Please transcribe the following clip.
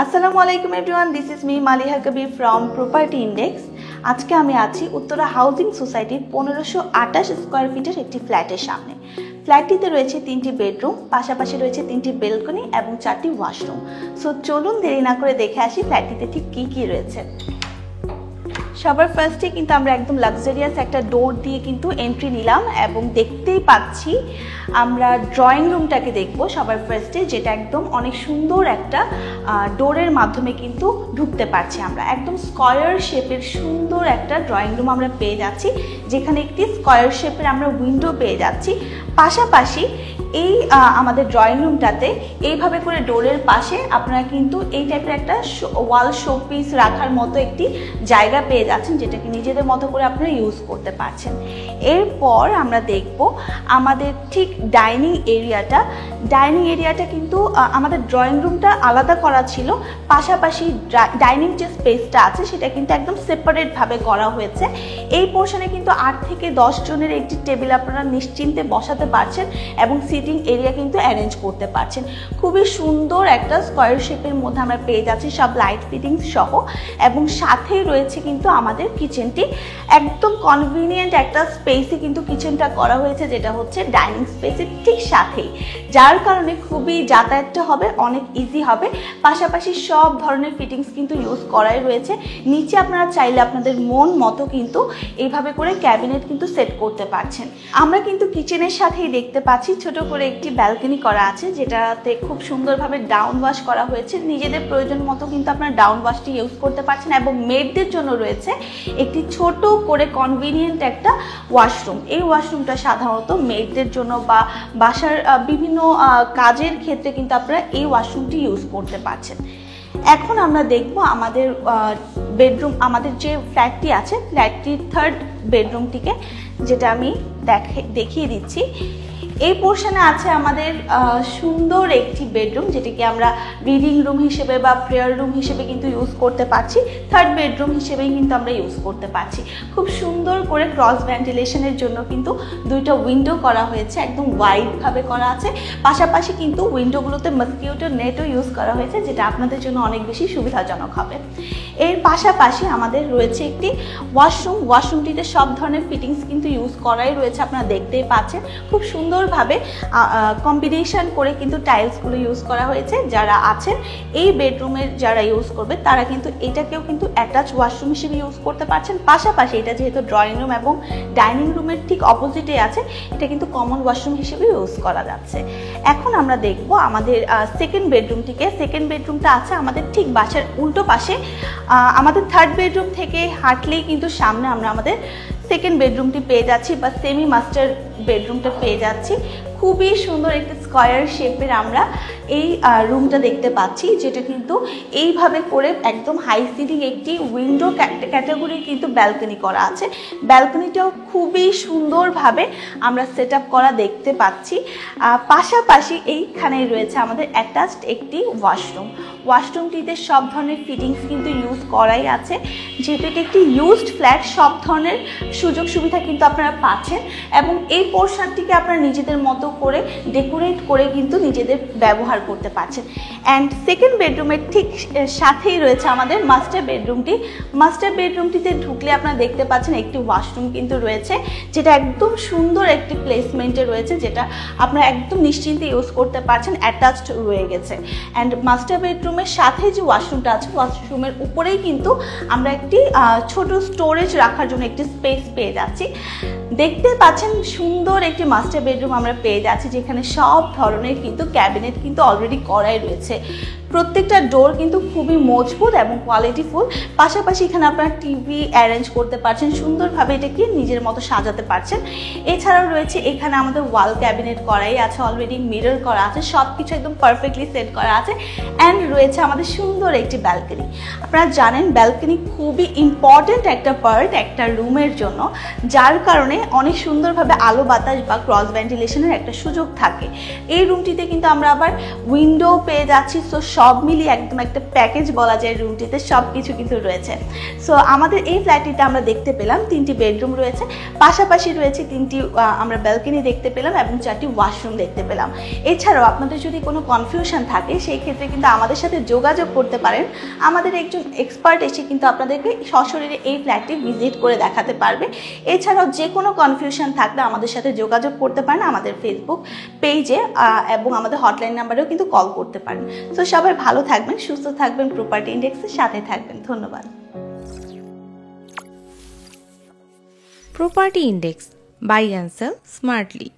আসসালামু আলাইকুম everyone, this is me Maliha Kabir from property index. আজকে আমি আছি উত্তরা হাউজিং সোসাইটির 1528 স্কোয়ার ফিটের একটি ফ্ল্যাটের সামনে। ফ্ল্যাটটিতে রয়েছে 3টি বেডরুম, পাশাপাশি রয়েছে 3টি বেলকনি এবং 4টি ওয়াশরুম। সো চলুন দেরি না করে দেখে আসি ফ্ল্যাটটিতে ঠিক কী কী রয়েছে। সবার ফার্স্টে কিন্তু আমরা একদম লাক্সারিয়াস একটা ডোর দিয়ে কিন্তু এন্ট্রি নিলাম এবং দেখতেই পাচ্ছি আমরা ড্রয়িং রুমটাকে দেখব সবার ফার্স্টে, যেটা একদম অনেক সুন্দর একটা ডোরের মাধ্যমে কিন্তু ঢুকতে পারছি। আমরা একদম স্কয়ার শেপের সুন্দর একটা ড্রয়িং রুম আমরা পেয়ে যাচ্ছি, যেখানে একটি স্কয়ার শেপের আমরা উইন্ডো পেয়ে যাচ্ছি। পাশাপাশি এই আমাদের ড্রয়িং রুমটাতে এইভাবে করে ডোরের পাশে আপনারা কিন্তু এই টাইপের একটা ওয়াল শোপিস রাখার মতো একটি জায়গা পেয়ে যাচ্ছেন, যেটাকে নিজেদের মতো করে আপনারা ইউজ করতে পারছেন। এরপর আমরা দেখব আমাদের ঠিক ডাইনিং এরিয়াটা কিন্তু আমাদের ড্রয়িং রুমটা আলাদা করা ছিল, পাশাপাশি ডাইনিং যে স্পেসটা আছে সেটা কিন্তু একদম সেপারেটভাবে করা হয়েছে। এই পোর্শনে কিন্তু 8 থেকে 10 জনের একটি টেবিল আপনারা নিশ্চিন্তে বসাতে পারছেন এবং সিটিং এরিয়া কিন্তু অ্যারেঞ্জ করতে পারছেন। খুবই সুন্দর একটা স্কয়ার শেপের মধ্যে আমরা পেয়ে যাচ্ছি সব লাইট ফিটিংস সহ, এবং সাথেই রয়েছে কিন্তু আমাদের কিচেনটি। একদম কনভিনিয়েন্ট একটা স্পেসে কিন্তু কিচেনটা করা হয়েছে, যেটা হচ্ছে ডাইনিং স্পেসের ঠিক সাথেই, যার কারণে খুবই যাতায়াতটা হবে অনেক ইজি হবে। পাশাপাশি সব ধরনের ফিটিংস কিন্তু ইউজ করাই রয়েছে। নিচে আপনারা চাইলে আপনাদের মন মতো কিন্তু এইভাবে করে ক্যাবিনেট কিন্তু সেট করতে পারছেন। আমরা কিন্তু কিচেনের সাথেই দেখতে পাচ্ছি ছোট করে একটি ব্যালকনি করা আছে, যেটাতে খুব সুন্দরভাবে ডাউন ওয়াশ করা হয়েছে। নিজেদের প্রয়োজন মতো কিন্তু আপনারা ডাউন ওয়াশটি ইউজ করতে পারছেন, এবং মেডদের জন্য রয়েছে একটি ছোট করে কনভিনিয়েন্ট একটা ওয়াশরুম। এই ওয়াশরুমটা সাধারণত মেডদের জন্য বা বাসার বিভিন্ন কাজের ক্ষেত্রে কিন্তু আপনারা এই ওয়াশরুমটি ইউজ করতে পারছেন। এখন আমরা দেখব আমাদের বেডরুম, আমাদের যে ফ্ল্যাটটি আছে ফ্ল্যাটটির 3rd বেডরুমটিকে, যেটা আমি দেখিয়ে দিচ্ছি। এই পোর্শনে আছে আমাদের সুন্দর একটি বেডরুম, যেটিকে আমরা রিডিং রুম হিসেবে বা প্রেয়ার রুম হিসেবে কিন্তু ইউজ করতে পারছি। 3rd বেডরুম হিসেবেই কিন্তু আমরা ইউজ করতে পারছি। খুব সুন্দর করে ক্রস ভেন্টিলেশনের জন্য কিন্তু 2টা উইন্ডো করা হয়েছে, একদম ওয়াইডভাবে করা আছে। পাশাপাশি কিন্তু উইন্ডোগুলোতে মসকিউটো নেটও ইউজ করা হয়েছে, যেটা আপনাদের জন্য অনেক বেশি সুবিধাজনক হবে। এর পাশাপাশি আমাদের রয়েছে একটি ওয়াশরুমটিতে সব ধরনের ফিটিংস কিন্তু ইউজ করাই রয়েছে, আপনারা দেখতেই পাচ্ছেন। খুব সুন্দরভাবে কম্বিনেশন করে কিন্তু টাইলসগুলো ইউজ করা হয়েছে। যারা আছেন এই বেডরুমের যারা ইউজ করবে তারা কিন্তু এটাকেও কিন্তু অ্যাটাচ ওয়াশরুম হিসেবে ইউজ করতে পারছেন। পাশাপাশি এটা যেহেতু ড্রয়িং রুম এবং ডাইনিং রুমের ঠিক অপোজিটে আছে, এটা কিন্তু কমন ওয়াশরুম হিসেবে ইউজ করা যাচ্ছে। এখন আমরা দেখব আমাদের 2nd বেডরুমটিকে। 2nd বেডরুমটা আছে আমাদের ঠিক বাসার উল্টো পাশে। আমাদের 3rd বেডরুম থেকে হাঁটলেই কিন্তু সামনে আমরা আমাদের 2nd বেডরুমটি পেয়ে যাচ্ছি বা সেমি মাস্টার বেডরুমটা পেয়ে যাচ্ছি। খুবই সুন্দর একটি স্কয়ার শেপের আমরা এই রুমটা দেখতে পাচ্ছি, যেটা কিন্তু এইভাবে করে একদম হাই সিটিং একটি উইন্ডো ক্যাটাগরির কিন্তু ব্যালকনি করা আছে। ব্যালকনিটাও খুবই সুন্দরভাবে আমরা সেট আপ করা দেখতে পাচ্ছি। পাশাপাশি এইখানেই রয়েছে আমাদের অ্যাটাচড একটি ওয়াশরুমটিতে সব ধরনের ফিটিংস কিন্তু ইউজ করাই আছে। যেহেতু এটি একটি ইউজড ফ্ল্যাট, সব ধরনের সুযোগ সুবিধা কিন্তু আপনারা পাচ্ছেন, এবং এই পোর্শনটিকে আপনারা নিজেদের মতো করে ডেকোরেট করে কিন্তু নিজেদের ব্যবহার করতে পারছেন। অ্যান্ড 2nd বেডরুমের ঠিক সাথেই রয়েছে আমাদের মাস্টার বেডরুমটিতে ঢুকলে আপনারা দেখতে পাচ্ছেন একটি ওয়াশরুম কিন্তু রয়েছে, যেটা একদম সুন্দর একটি প্লেসমেন্টে রয়েছে, যেটা আপনারা একদম নিশ্চিন্তে ইউজ করতে পারছেন, অ্যাটাচড রয়ে গেছে। অ্যান্ড মাস্টার বেডরুমের সাথে যে ওয়াশরুমটা আছে, ওয়াশরুমের উপরেই কিন্তু আমরা একটি ছোট স্টোরেজ রাখার জন্য একটি স্পেস পেয়ে যাচ্ছি। দেখতে পাচ্ছেন সুন্দর একটি মাস্টার বেডরুম আমরা পেয়ে যাচ্ছি, যেখানে সব ধরনের কিন্তু ক্যাবিনেট কিন্তু অলরেডি করাই রয়েছে। প্রত্যেকটা ডোর কিন্তু খুবই মজবুত এবং কোয়ালিটিফুল। পাশাপাশি এখানে আপনারা টিভি অ্যারেঞ্জ করতে পারছেন, সুন্দরভাবে এটাকে নিজের মতো সাজাতে পারছেন। এছাড়াও রয়েছে এখানে আমাদের ওয়াল ক্যাবিনেট করাই আছে, অলরেডি মিরর করা আছে, সব কিছু একদম পারফেক্টলি সেট করা আছে। অ্যান্ড রয়েছে আমাদের সুন্দর একটি ব্যালকনি। আপনারা জানেন ব্যালকনি খুবই ইম্পর্টেন্ট একটা পার্ট একটা রুমের জন্য, যার কারণে অনেক সুন্দরভাবে আলো বাতাস বা ক্রস ভেন্টিলেশনের একটা একটা সুযোগ থাকে। এই রুমটিতে কিন্তু আমরা আবার উইন্ডো পেয়ে যাচ্ছি। সো সব মিলিয়ে একদম একটা প্যাকেজ বলা যায়, রুমটিতে সব কিছু কিন্তু রয়েছে। সো আমাদের এই ফ্ল্যাটটিতে আমরা দেখতে পেলাম 3টি বেডরুম রয়েছে, পাশাপাশি রয়েছে 3টি আমরা ব্যালকনি দেখতে পেলাম এবং 4টি ওয়াশরুম দেখতে পেলাম। এছাড়াও আপনাদের যদি কোনো কনফিউশন থাকে সেই ক্ষেত্রে কিন্তু আমাদের সাথে যোগাযোগ করতে পারেন। আমাদের একজন এক্সপার্ট এসে কিন্তু আপনাদেরকে সশরীরে এই ফ্ল্যাটটি ভিজিট করে দেখাতে পারবে। এছাড়াও যে কোনো কনফিউশন থাকলে আমাদের সাথে যোগাযোগ করতে পারেন আমাদের ফেসবুক পেজে এবং আমাদের হটলাইন নাম্বারেও কিন্তু কল করতে পারেন। সো সবাই ভালো থাকবেন, সুস্থ থাকবেন, প্রপার্টি ইন্ডেক্সের সাথে থাকবেন। ধন্যবাদ। Property Index, buy and sell smartly.